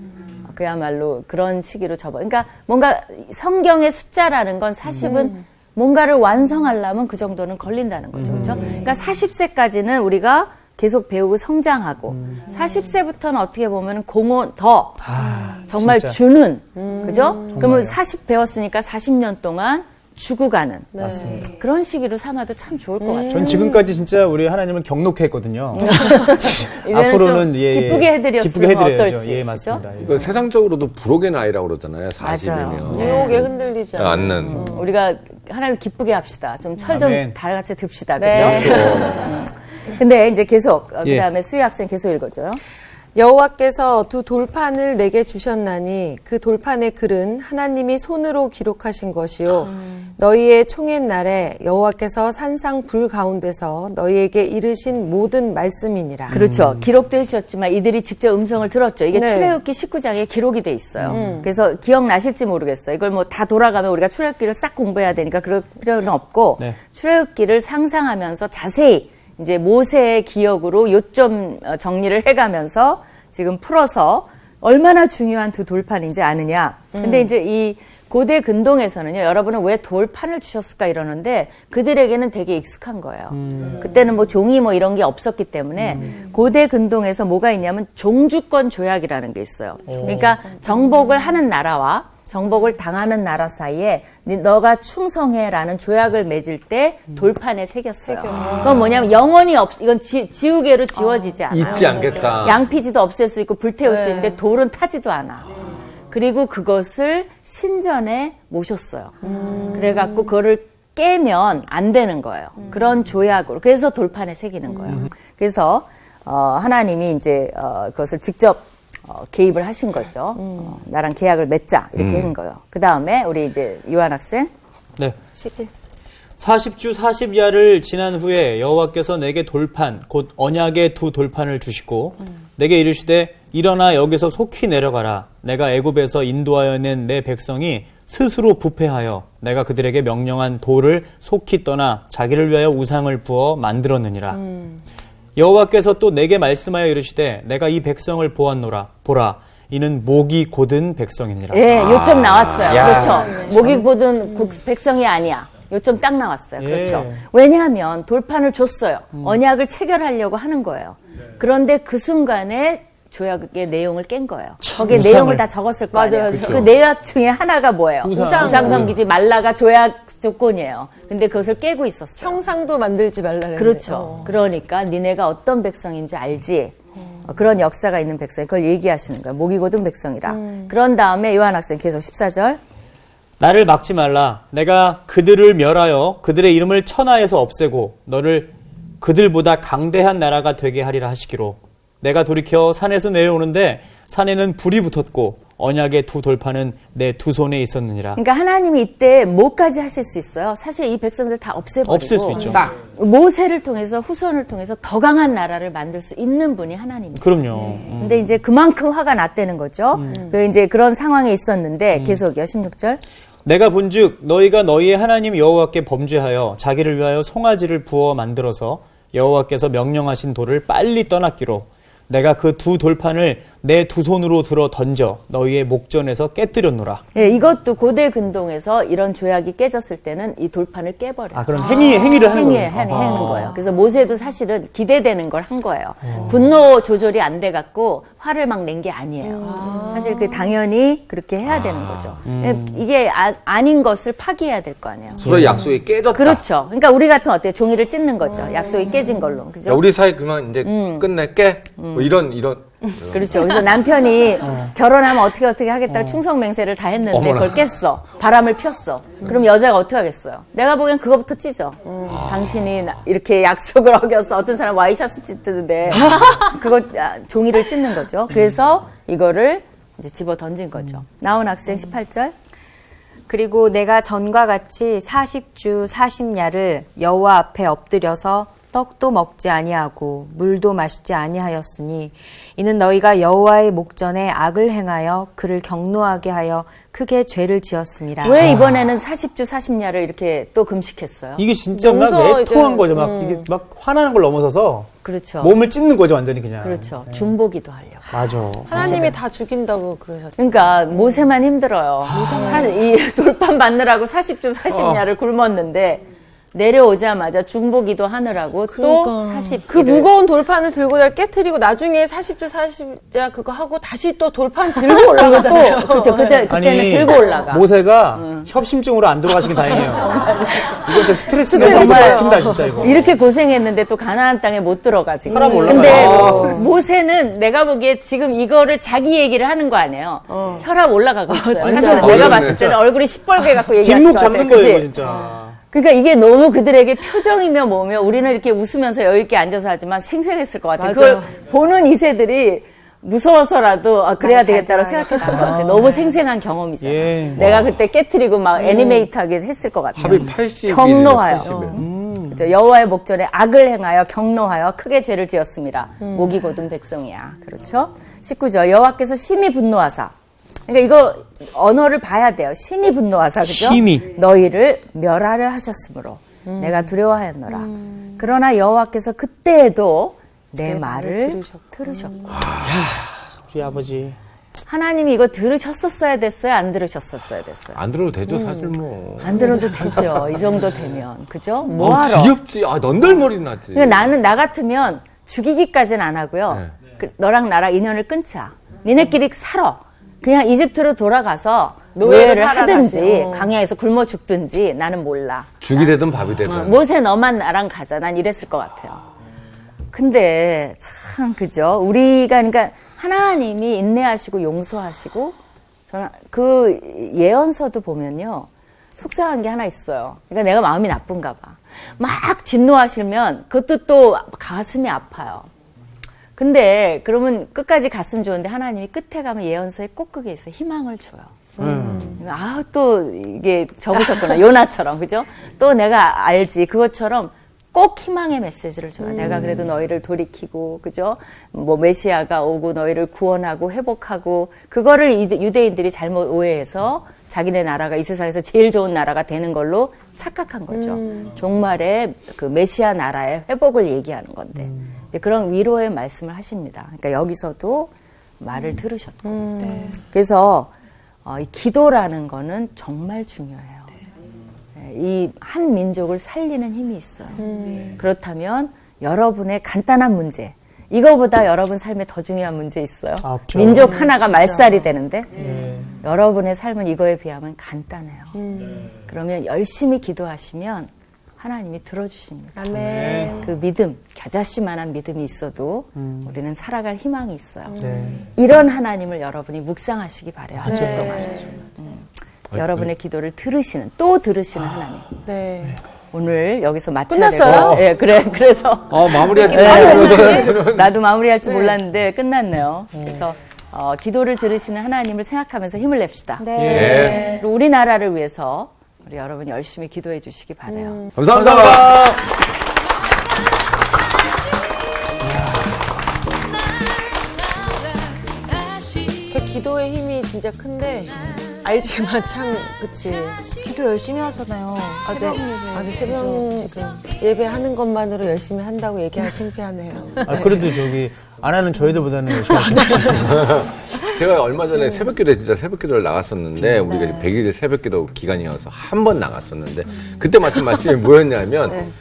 그야말로 그런 시기로 접어. 그러니까 뭔가 성경의 숫자라는 건 40은 뭔가를 완성하려면 그 정도는 걸린다는 거죠. 그렇죠? 그러니까 40세까지는 우리가 계속 배우고 성장하고 40세부터는 어떻게 보면 공헌 더 정말 진짜. 주는 그죠? 그러면 40 배웠으니까 40년 동안 주고 가는 맞습니다. 그런 시기로 삼아도 참 좋을 것 같아요. 전 지금까지 진짜 우리 하나님을 경록했거든요. 이제는 앞으로는 좀 기쁘게 해드렸으면 어떨지. 예, 맞습니다. 예. 이거 세상적으로도 부록의 나이라고 그러잖아요. 40이면. 유혹에 흔들리지 않아요. 않는. 우리가 하나님 기쁘게 합시다. 좀 철 좀 아멘. 다 같이 듭시다. 네. 그죠? 근데 이제 계속 예. 그다음에 수희 학생 계속 읽어줘요. 여호와께서 두 돌판을 내게 주셨나니 그 돌판의 글은 하나님이 손으로 기록하신 것이요 너희의 총의 날에 여호와께서 산상 불 가운데서 너희에게 이르신 모든 말씀이니라. 그렇죠. 기록도 해주셨지만 이들이 직접 음성을 들었죠. 이게 네. 출애굽기 19장에 기록이 돼 있어요. 그래서 기억나실지 모르겠어요. 이걸 뭐 다 돌아가면 우리가 출애굽기를 싹 공부해야 되니까 그럴 필요는 없고 네. 출애굽기를 상상하면서 자세히 이제 모세의 기억으로 요점 정리를 해가면서 지금 풀어서 얼마나 중요한 두 돌판인지 아느냐. 근데 이제 이 고대 근동에서는요, 여러분은 왜 돌판을 주셨을까 이러는데 그들에게는 되게 익숙한 거예요. 그때는 뭐 종이 뭐 이런 게 없었기 때문에 고대 근동에서 뭐가 있냐면 종주권 조약이라는 게 있어요. 그러니까 정복을 하는 나라와 정복을 당하는 나라 사이에 너가 충성해라는 조약을 맺을 때 돌판에 새겼어요. 그건 뭐냐면 영원히 이건 지우개로 지워지지 않아요. 잊지 않겠다. 양피지도 없앨 수 있고 불태울 수 있는데 돌은 타지도 않아. 그리고 그것을 신전에 모셨어요. 그래갖고 그거를 깨면 안 되는 거예요. 그런 조약으로. 그래서 돌판에 새기는 거예요. 그래서 하나님이 이제 그것을 직접 개입을 하신 거죠. 나랑 계약을 맺자 이렇게 한 거예요. 그 다음에 우리 이제 요한 학생. 네. 40주 40야를 지난 후에 여호와께서 내게 돌판 곧 언약의 두 돌판을 주시고 내게 이르시되 일어나 여기서 속히 내려가라. 내가 애굽에서 인도하여 낸 내 백성이 스스로 부패하여 내가 그들에게 명령한 돌을 속히 떠나 자기를 위하여 우상을 부어 만들었느니라. 여호와께서 또 내게 말씀하여 이르시되 내가 이 백성을 보았노라. 보라. 이는 목이 곧은 백성이니라. 예, 요점 나왔어요. 그렇죠. 목이 곧은 백성이 아니야. 요점 딱 나왔어요. 예. 그렇죠. 왜냐하면 돌판을 줬어요. 언약을 체결하려고 하는 거예요. 그런데 그 순간에 조약의 내용을 깬 거예요. 거기에 우상을. 내용을 다 적었을 거 아니에요. 맞아요. 그 내역 중에 하나가 뭐예요? 우상성기지 말라가 조약 조건이에요. 근데 그것을 깨고 있었어요. 형상도 만들지 말라 그랬는데. 그렇죠. 그러니까 니네가 어떤 백성인지 알지. 그런 역사가 있는 백성. 그걸 얘기하시는 거예요. 목이 곧은 백성이라. 그런 다음에 요한 학생 계속 14절. 나를 막지 말라. 내가 그들을 멸하여 그들의 이름을 천하에서 없애고 너를 그들보다 강대한 나라가 되게 하리라 하시기로. 내가 돌이켜 산에서 내려오는데 산에는 불이 붙었고 언약의 두 돌판은 내 두 손에 있었느니라. 그러니까 하나님이 이때 뭐까지 하실 수 있어요? 사실 이 백성들 다 없애버리고 없앨 수 있죠. 모세를 통해서 후손을 통해서 더 강한 나라를 만들 수 있는 분이 하나님이에요. 그럼요. 근데 이제 그만큼 화가 났다는 거죠. 그 이제 그런 상황에 있었는데 계속요. 16절. 내가 본즉 너희가 너희의 하나님 여호와께 범죄하여 자기를 위하여 송아지를 부어 만들어서 여호와께서 명령하신 돌을 빨리 떠났기로 내가 그 두 돌판을 내 두 손으로 들어 던져 너희의 목전에서 깨뜨렸노라. 예, 이것도 고대 근동에서 이런 조약이 깨졌을 때는 이 돌판을 깨버려요. 아, 그럼 행위를 하는 거예요. 하는 거예요. 그래서 모세도 사실은 기대되는 걸 한 거예요. 분노 조절이 안 돼 갖고 화를 막 낸 게 아니에요. 사실 그 당연히 그렇게 해야 되는 거죠. 이게 아닌 것을 파기해야 될 거 아니에요. 서로 약속이 깨졌다. 그렇죠. 그러니까 우리 같으면 어때요? 종이를 찢는 거죠. 약속이 깨진 걸로. 그죠? 야, 우리 사이 그만 이제 끝낼게. 뭐 이런. 그렇죠. 그래서 남편이 결혼하면 어떻게 하겠다고 충성맹세를 다 했는데 어머나. 그걸 깼어. 바람을 폈어. 그럼 여자가 어떻게 하겠어요? 내가 보기엔 그거부터 찢어. 당신이 이렇게 약속을 어겼어. 어떤 사람 와이셔츠 찢는데 그거 종이를 찢는 거죠. 그래서 이거를 이제 집어 던진 거죠. 나온 학생 18절. 그리고 내가 전과 같이 40주 40야를 여호와 앞에 엎드려서 떡도 먹지 아니하고 물도 마시지 아니하였으니 이는 너희가 여호와의 목전에 악을 행하여 그를 경노하게 하여 크게 죄를 지었습니다. 왜 이번에는 40주 40야를 이렇게 또 금식했어요? 이게 진짜 막 용서 애통한 이제, 거죠. 막 이게 막 화나는 걸 넘어서서 그렇죠. 몸을 찢는 거죠, 완전히 그냥. 그렇죠. 중보기도 하려고. 맞아. 하나님이 다 죽인다고 그러셨죠. 그러니까 모세만 힘들어요. 이 돌판 받느라고 40주 40야를 굶었는데 내려오자마자 중보기도 하느라고 또 40. 그 무거운 돌판을 들고 날 깨트리고 나중에 40주 40야 그거 하고 다시 또 돌판 들고 올라가잖아요. 그렇죠. 그때는 들고 올라가. 모세가 협심증으로 안 돌아가시긴 다행이에요. 이거 진짜 스트레스가 정말 정말 먹힌다, 진짜 이거. 이렇게 고생했는데 또 가나안 땅에 못 들어가지. 혈압 올라가요. 근데 모세는 내가 보기에 지금 이거를 자기 얘기를 하는 거 아니에요. 혈압 올라가고 있어요. 사실 내가 봤을 때는 얼굴이 시뻘게 갖고 얘기할 뒷목 것 같아. 잡는 거예요, 그치? 이거 진짜. 그러니까 이게 너무 그들에게 표정이며 뭐며 우리는 이렇게 웃으면서 여유 있게 앉아서 하지만 생생했을 것 같아요. 그걸 보는 이세들이 무서워서라도 그래야 되겠다고 생각했을 것 같아요. 너무 생생한 경험이잖아요. 예. 내가 그때 깨트리고 막 애니메이트하게 했을 것 같아요. 합이 80일. 경노하여. 80일. 그렇죠. 여호와의 목전에 악을 행하여 경노하여 크게 죄를 지었습니다. 목이 곧은 백성이야. 그렇죠. 19절 여호와께서 심히 분노하사. 그러니까 이거 언어를 봐야 돼요. 심히 분노하사. 그죠? 심히. 너희를 멸하려 하셨으므로 내가 두려워하였노라. 그러나 여호와께서 그때에도 내 말을 들으셨고. 우리 아버지. 하나님이 이거 들으셨었어야 됐어요? 안 들으셨었어야 됐어요? 안 들어도 되죠, 사실 뭐. 안 들어도 되죠. 이 정도 되면. 그죠? 뭐하러? 지겹지. 넌덜머리 나지. 그러니까 나는 나 같으면 죽이기까지는 안 하고요. 너랑 나랑 인연을 끊자. 니네끼리 살아. 그냥 이집트로 돌아가서 노예를 하든지 광야에서 굶어 죽든지 나는 몰라. 죽이 되든 밥이 되든. 모세 너만 나랑 가자. 난 이랬을 것 같아요. 근데 참 그죠? 우리가 그러니까 하나님이 인내하시고 용서하시고 저는 그 예언서도 보면요. 속상한 게 하나 있어요. 그러니까 내가 마음이 나쁜가 봐. 막 진노하시면 그것도 또 가슴이 아파요. 근데 그러면 끝까지 갔으면 좋은데 하나님이 끝에 가면 예언서에 꼭 그게 있어요. 희망을 줘요. 또 이게 적으셨구나. 요나처럼 그죠? 또 내가 알지. 그것처럼 꼭 희망의 메시지를 줘요. 내가 그래도 너희를 돌이키고 그죠? 뭐 메시아가 오고 너희를 구원하고 회복하고 그거를 유대인들이 잘못 오해해서 자기네 나라가 이 세상에서 제일 좋은 나라가 되는 걸로 착각한 거죠. 종말의 그 메시아 나라의 회복을 얘기하는 건데 이제 그런 위로의 말씀을 하십니다. 그러니까 여기서도 말을 들으셨고 그래서 이 기도라는 거는 정말 중요해요. 이 한 민족을 살리는 힘이 있어요. 그렇다면 여러분의 간단한 문제 이거보다 여러분 삶에 더 중요한 문제 있어요. 없죠. 민족 하나가 말살이 되는데 여러분의 삶은 이거에 비하면 간단해요. 그러면 열심히 기도하시면 하나님이 들어주십니다. 아멘. 그 믿음, 겨자씨만한 믿음이 있어도 우리는 살아갈 희망이 있어요. 네. 이런 하나님을 여러분이 묵상하시기 바래요. 한 주 동안. 여러분의 기도를 또 들으시는 하나님. 네. 오늘 여기서 마쳐야 끝났어요? 되고. 예, 그래서. 마무리할 줄 나도 마무리할 줄 몰랐는데 끝났네요. 그래서 기도를 들으시는 하나님을 생각하면서 힘을 냅시다. 예. 그리고 우리나라를 위해서 우리 여러분 열심히 기도해 주시기 바래요. 감사합니다. 그 기도의 힘이 진짜 큰데 알지만 참 그치. 기도 열심히 하잖아요. 새벽 지금 예배하는 것만으로 열심히 한다고 얘기하기 창피하네요. 그래도 저기 안 하는 저희들보다는 열심히 하시죠. 제가 얼마 전에 새벽기도에 진짜 새벽기도를 나갔었는데 우리가 이제 100일 새벽기도 기간이어서 한 번 나갔었는데 그때 마침 말씀이 뭐였냐면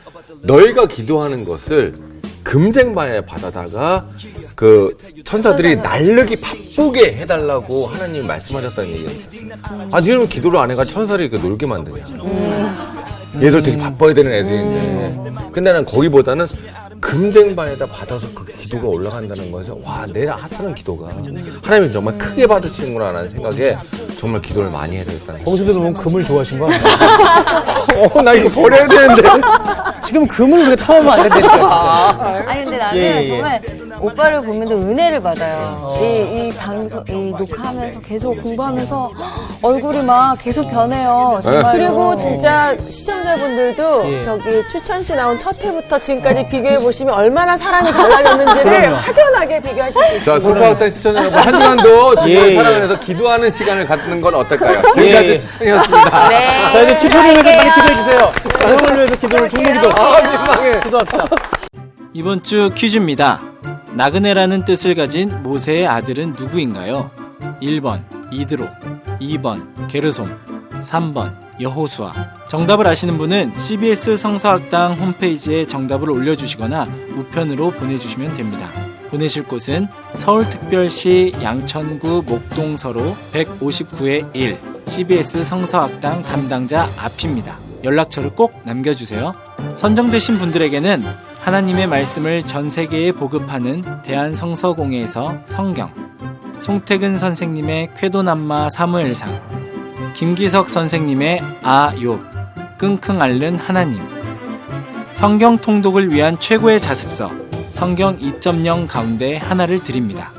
너희가 기도하는 것을 금쟁반에 받아다가 그 천사들이 날르기 바쁘게 해달라고 하나님이 말씀하셨다는 얘기가 있었어요. 아, 니는 기도를 안 해가 천사를 이렇게 놀게 만드냐. 얘들 되게 바빠야 되는 애들인데. 근데 난 거기보다는 금쟁반에다 받아서 그 기도가 올라간다는 거에서 와, 내 하찮은 기도가 하나님이 정말 크게 받으시는구나 라는 생각에 정말 기도를 많이 해야 되겠다는 거예요. 거기서도 너무 금을 좋아하신 거 아니에요? 나 이거 버려야 되는데. 지금 금을 우리가 탐하면 안 된다니까. 아니 근데 나는 예. 정말 오빠를 보면서 은혜를 받아요. 이 방송, 이 녹화하면서 계속 공부하면서 얼굴이 막 계속 변해요. 정말. 그리고 진짜 시청자분들도 예. 저기 추천 씨 나온 첫 회부터 지금까지 비교해 보시면 얼마나 사람이 달라졌는지를 확연하게 비교하실 수 있어요. 자, 성서학당 시청자 여러분, 한 주간도 예, 주님을 예. 사랑해서 기도하는 시간을 갖는 건 어떨까요? 지금까지 예. 추천이었습니다. 네. 자, 이제 추천을 위해서 빨리 기도해주세요. 형을 위해서 기도를 종료기도. 민망해. 기도합시다. 이번 주 퀴즈입니다. 나그네라는 뜻을 가진 모세의 아들은 누구인가요? 1번 이드로, 2번 게르솜, 3번 여호수아. 정답을 아시는 분은 CBS 성서학당 홈페이지에 정답을 올려주시거나 우편으로 보내주시면 됩니다. 보내실 곳은 서울특별시 양천구 목동서로 159-1 CBS 성서학당 담당자 앞입니다. 연락처를 꼭 남겨주세요. 선정되신 분들에게는 하나님의 말씀을 전 세계에 보급하는 대한성서공회에서 성경, 송태근 선생님의 쾌도남마 사무엘상, 김기석 선생님의 아욥, 끙끙 앓는 하나님, 성경 통독을 위한 최고의 자습서 성경 2.0 가운데 하나를 드립니다.